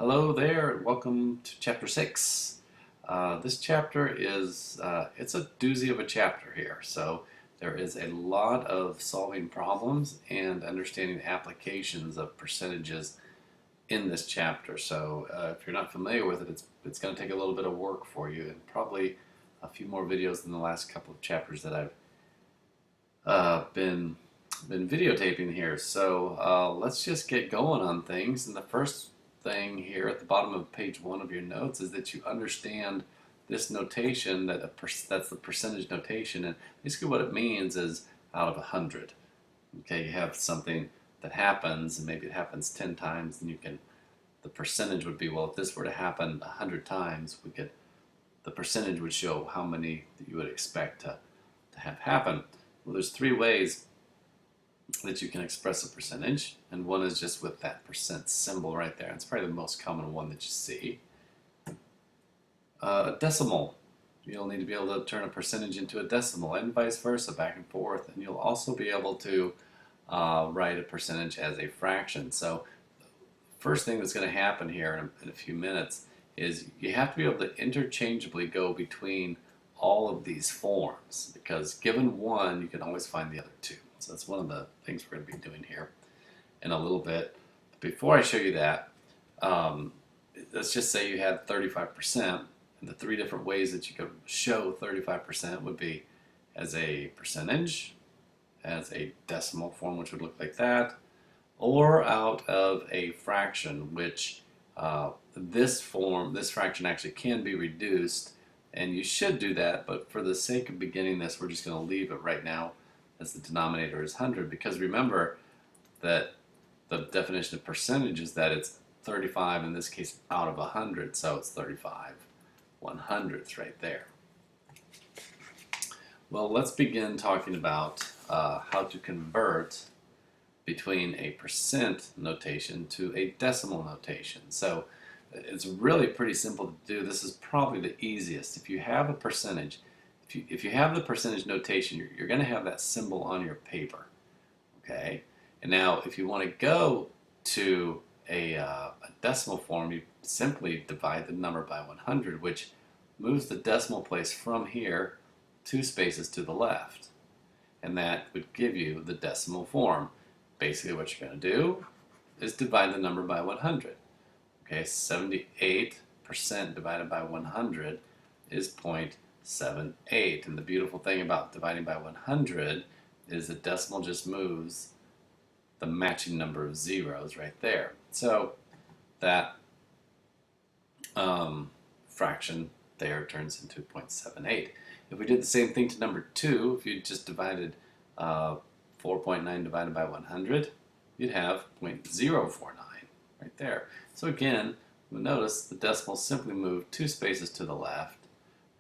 Hello there, welcome to Chapter 6. This chapter is, it's a doozy of a chapter here. So there is a lot of solving problems and understanding applications of percentages in this chapter. So if you're not familiar with it, it's going to take a little bit of work for you and probably a few more videos than the last couple of chapters that I've been videotaping here. So let's just get going on things. And the first thing here at the bottom of page 1 of your notes is that you understand this notation, that's the percentage notation, and basically what it means is out of 100. Okay, you have something that happens, and maybe it happens 10 times, and the percentage would be, well, if this were to happen 100 times, the percentage would show how many that you would expect to have happen. Well, there's 3 ways that you can express a percentage, and one is just with that percent symbol right there. It's probably the most common one that you see. A decimal. You'll need to be able to turn a percentage into a decimal, and vice versa, back and forth. And you'll also be able to write a percentage as a fraction. So the first thing that's going to happen here in a few minutes is you have to be able to interchangeably go between all of these forms, because given one, you can always find the other two. So that's one of the things we're going to be doing here in a little bit. Before I show you that, let's just say you had 35%, and the 3 different ways that you could show 35% would be as a percentage, as a decimal form, which would look like that, or out of a fraction, which this fraction actually can be reduced, and you should do that, but for the sake of beginning this, we're just going to leave it right now as the denominator is 100, because remember that the definition of percentage is that it's 35, in this case, out of 100, so it's 35 100ths right there. Well, let's begin talking about how to convert between a percent notation to a decimal notation. So it's really pretty simple to do. This is probably the easiest. If you have a percentage, if you have the percentage notation, you're going to have that symbol on your paper, okay? And now, if you want to go to a decimal form, you simply divide the number by 100, which moves the decimal place from here 2 spaces to the left, and that would give you the decimal form. Basically, what you're going to do is divide the number by 100. Okay, 78% divided by 100 is 0.78, and the beautiful thing about dividing by 100 is the decimal just moves the matching number of zeros right there. So that fraction there turns into 0.78. If we did the same thing to number 2, if you just divided 4.9 divided by 100, you'd have 0.049 right there. So again, you'll notice the decimal simply moved 2 spaces to the left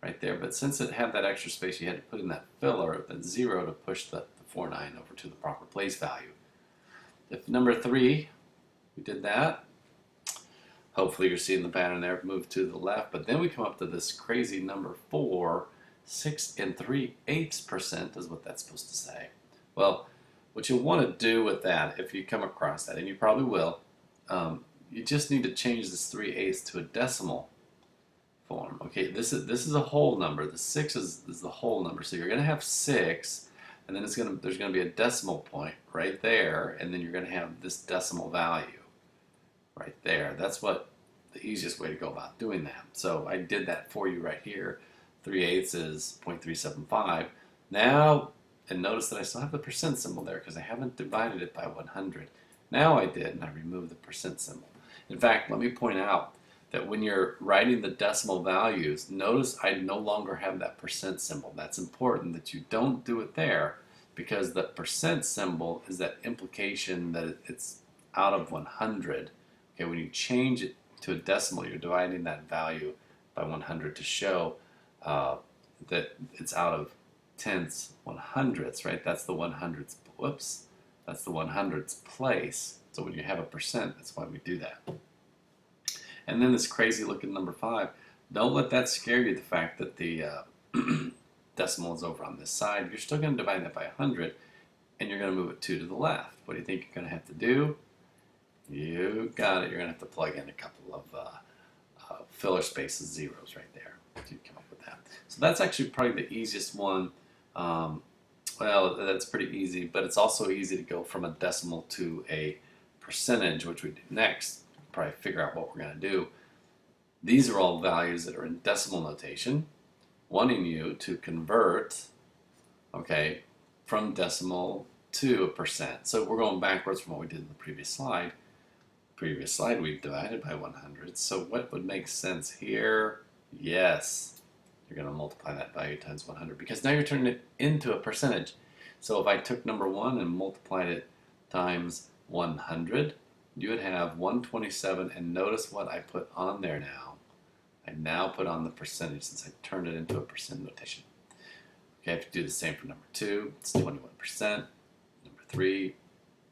right there, but since it had that extra space, you had to put in that filler, that 0, to push the 49 over to the proper place value. If number 3, we did that, hopefully you're seeing the pattern there, move to the left, but then we come up to this crazy number 4, 6 3/8% is what that's supposed to say. Well, what you'll want to do with that, if you come across that, and you probably will, you just need to change this 3/8 to a decimal form. Okay, this is a whole number. The 6 is the whole number. So you're going to have 6, and then there's going to be a decimal point right there, and then you're going to have this decimal value right there. That's what the easiest way to go about doing that. So I did that for you right here. 3/8 is 0.375. Now, and notice that I still have the percent symbol there because I haven't divided it by 100. Now I did, and I removed the percent symbol. In fact, let me point out that when you're writing the decimal values, notice I no longer have that percent symbol. That's important that you don't do it there, because the percent symbol is that implication that it's out of 100. Okay, when you change it to a decimal, you're dividing that value by 100 to show that it's out of tenths, 100ths, right? That's the 100ths, whoops, that's the 100ths place. So when you have a percent, that's why we do that. And then this crazy looking number 5, don't let that scare you, the fact that the decimal is over on this side. You're still going to divide that by 100, and you're going to move it 2 to the left. What do you think you're going to have to do? You got it. You're going to have to plug in a couple of filler spaces, zeros right there to come up with that. So that's actually probably the easiest one. Well, that's pretty easy, but it's also easy to go from a decimal to a percentage, which we do next. Probably figure out what we're going to do. These are all values that are in decimal notation, wanting you to convert, okay, from decimal to a percent. So we're going backwards from what we did in the previous slide. Previous slide, we've divided by 100. So what would make sense here? Yes, you're going to multiply that value times 100 because now you're turning it into a percentage. So if I took number 1 and multiplied it times 100, you would have 127, and notice what I put on there now. I now put on the percentage since I turned it into a percent notation. Okay, I have to do the same for number 2, it's 21%. Number 3,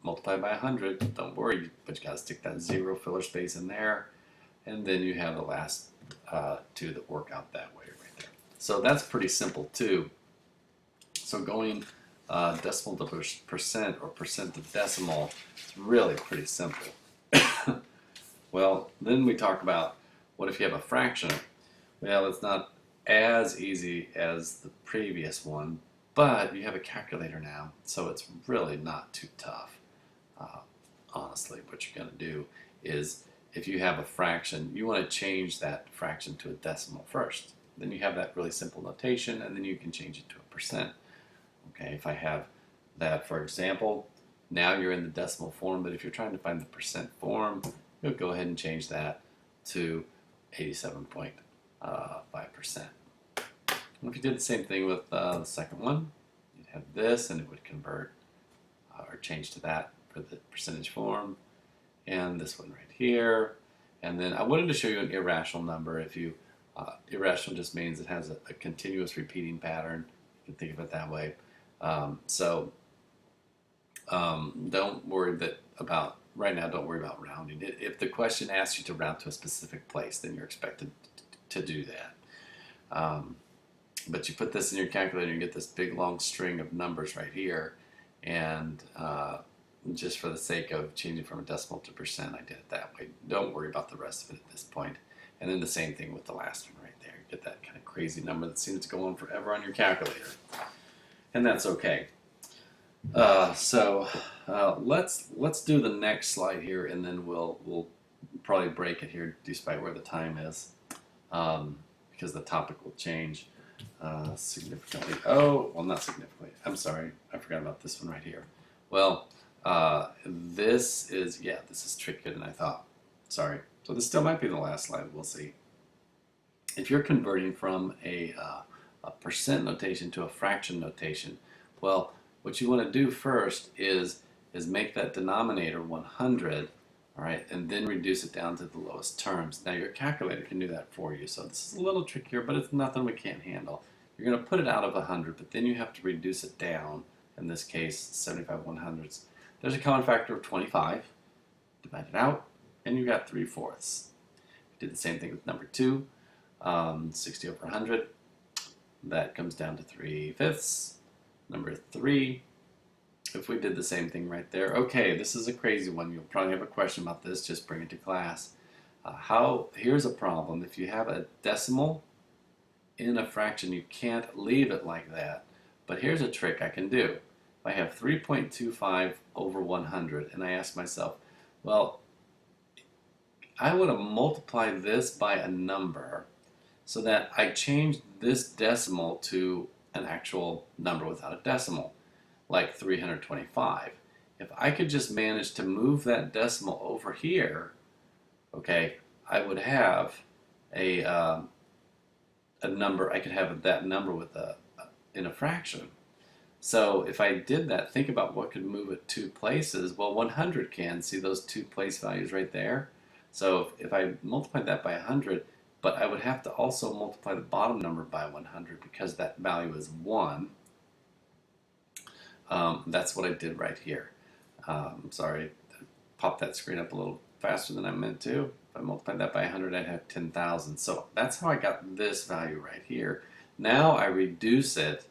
multiply by 100, don't worry, but you got to stick that zero filler space in there, and then you have the last two that work out that way right there. So that's pretty simple too. So going decimal to percent or percent to decimal is really pretty simple. Well, then we talk about what if you have a fraction? Well, it's not as easy as the previous one, but you have a calculator now, so it's really not too tough. Honestly, what you're going to do is if you have a fraction, you want to change that fraction to a decimal first. Then you have that really simple notation, and then you can change it to a percent. Okay, if I have that, for example, now you're in the decimal form, but if you're trying to find the percent form, you'll go ahead and change that to 87.5%. If you did the same thing with the second one, you'd have this, and it would convert or change to that for the percentage form, and this one right here. And then I wanted to show you an irrational number. If you irrational just means it has a continuous repeating pattern. You can think of it that way. Don't worry about right now. Don't worry about rounding. If the question asks you to round to a specific place, then you're expected to do that. But you put this in your calculator, and you get this big long string of numbers right here, and just for the sake of changing from a decimal to percent, I did it that way. Don't worry about the rest of it at this point. And then the same thing with the last one right there. You get that kind of crazy number that seems to go on forever on your calculator. And that's okay. Let's do the next slide here, and then we'll probably break it here despite where the time is, because the topic will change significantly. Oh, well, not significantly. I'm sorry. I forgot about this one right here. Well, this is trickier than I thought. Sorry. So this still might be the last slide. We'll see. If you're converting from a percent notation to a fraction notation, well, what you want to do first is make that denominator 100, all right, and then reduce it down to the lowest terms. Now your calculator can do that for you, so this is a little trickier, but it's nothing we can't handle. You're going to put it out of 100, but then you have to reduce it down. In this case, 75 100ths. There's a common factor of 25. Divide it out, and you got 3/4. We did the same thing with number 2, 60 over 100. That comes down to 3/5. Number 3, if we did the same thing right there. Okay, this is a crazy one. You'll probably have a question about this. Just bring it to class. Here's a problem. If you have a decimal in a fraction, you can't leave it like that. But here's a trick I can do. If I have 3.25 over 100, and I ask myself, well, I want to multiply this by a number so that I change this decimal to an actual number without a decimal, like 325. If I could just manage to move that decimal over here, okay, I would have a number. I could have that number with in a fraction. So if I did that, think about what could move it 2 places. Well, 100 can. See those 2 place values right there? So if I multiplied that by 100, but I would have to also multiply the bottom number by 100 because that value is 1. That's what I did right here. Sorry, I popped that screen up a little faster than I meant to. If I multiplied that by 100, I'd have 10,000. So that's how I got this value right here. Now I reduce it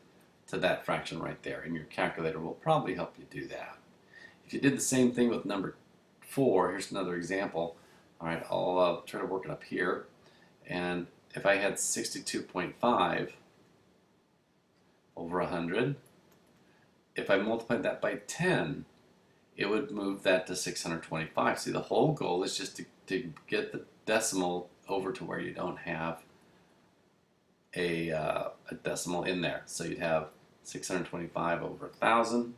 to that fraction right there, and your calculator will probably help you do that. If you did the same thing with number 4, here's another example. All right, I'll try to work it up here. And if I had 62.5 over 100, if I multiplied that by 10, it would move that to 625. See, the whole goal is just to get the decimal over to where you don't have a decimal in there. So you'd have 625 over 1,000,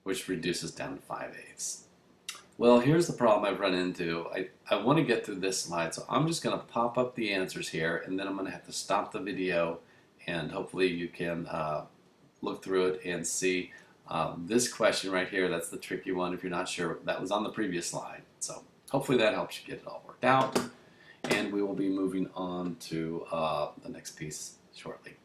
which reduces down to 5/8. Well, here's the problem I've run into. I want to get through this slide, so I'm just going to pop up the answers here, and then I'm going to have to stop the video, and hopefully you can look through it and see this question right here. That's the tricky one if you're not sure. That was on the previous slide. So hopefully that helps you get it all worked out, and we will be moving on to the next piece shortly.